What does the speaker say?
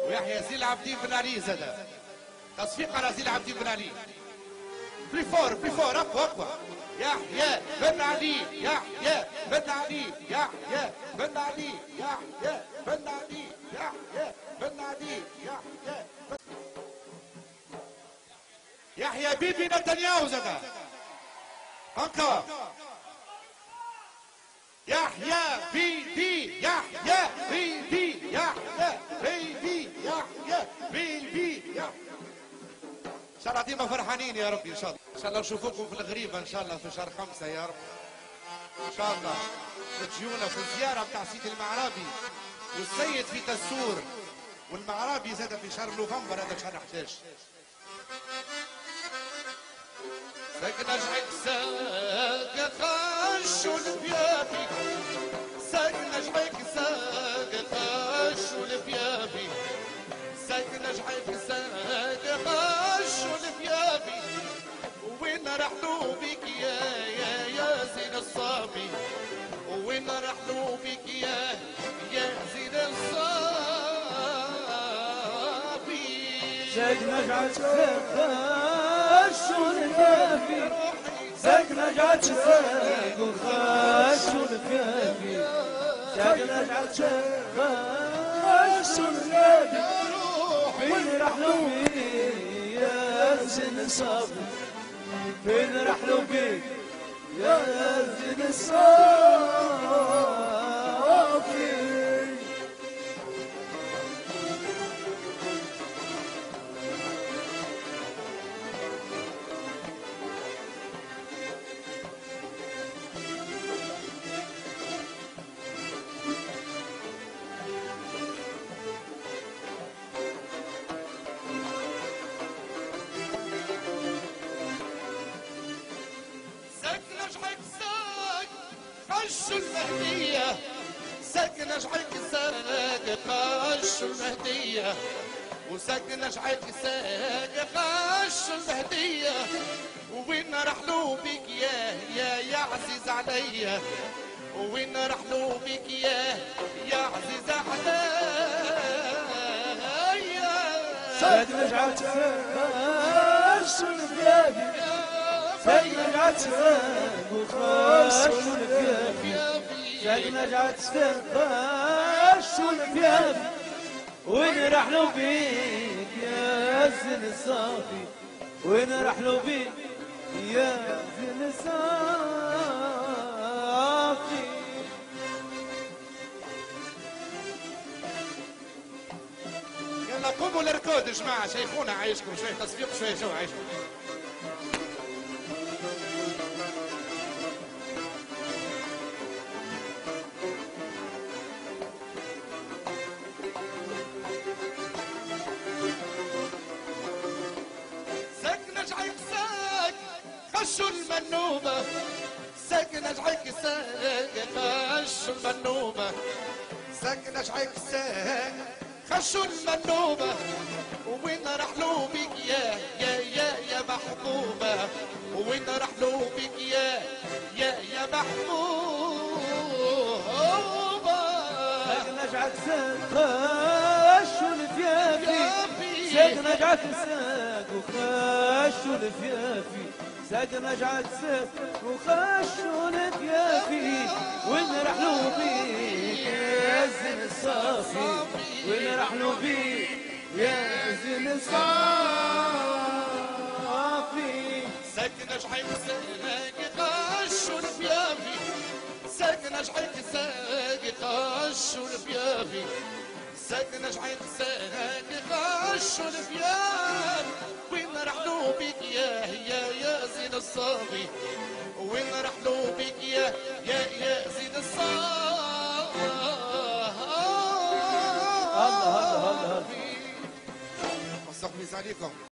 ويحيى زين العابدين بن علي زاد تصفيق على زين العابدين بن علي. بلي فور اقوى يحيى بن علي يحيى بن علي يحيى بن علي يحيى بن علي يحيى بن علي يحيى بيبي نتنياهو زاد انكر يحيى بيبي يحيى بيبي يحيى بيبي يحيى بيبي يحيى. ان شاء الله ديما فرحانين يا ربي. ان شاء الله نشوفوكم في الغريبه ان شاء الله في شهر 5 يا رب ان شاء الله. وتجيونا في الزياره بتاع سيدي المعرابي والسيد في تسور والمعرابي زاد في شهر نوفمبر هذا شهر 11. ساكنة جعيك ساق خشوا البيابي ساكنة جعيك ساق خشوا البيابي ساكنة جعيك ساق خشوا البيابي وين رحلوا بك يا زين الصافي وين رحلوا بك يا زين الصافي. ساكنة جعيك خشوا البيابي ساكنة جعيك ساق وخشوا البيابي ساكنة جعيك خشوا البيابي وين رحلوا بك يا زين الصافي فين رحلوا بك يا زين الصافي. خشوا المهدية ساكنة جعيك ساق خشوا المهدية وساكنة جعيك ساق خشوا المهدية وين رحلوا بك يا عزيز عليا وين رحلوا بك يا عزيز عليا. ساكنة جعيك خشوا البيابي ساكنة جعيك ساق وخشوا البيابي ساكنة جعيك ساق خشوا البيابي وين رحلوا بيك يا زين الصافي وين رحلوا بيك يا زين الصافي. يلا قوموا للركود يا جماعة شيخونا عايشكم شوية تصفيق شوية جو عايشكم. خشوا المنوبة ساكنة جعيك ساق خشوا المنوبة ساكنة جعيك ساق خشوا المنوبة وين رحلوا بك يا محبوبة وين رحلوا بك يا محبوبة. ساكنة جعيك ساق خشوا الفيافي ساكنة جعيك ساق وخشوا الفيافي ساكنة جعيك ساق وخشوا الفيافي وين رحلوا بيك يا زين الصافي وين رحلوا بيك يا زين الصافي. ساكنة جعيك ساق خشوا الفيافي ساكنة جعيك ساق خشوا الفيافي ساكنة جعيك ساق خشوا الفيافي وين رحلوا بك يا زين الصافي وين رحلوا بك يا زين الصافي. الله الله الله. عليكم.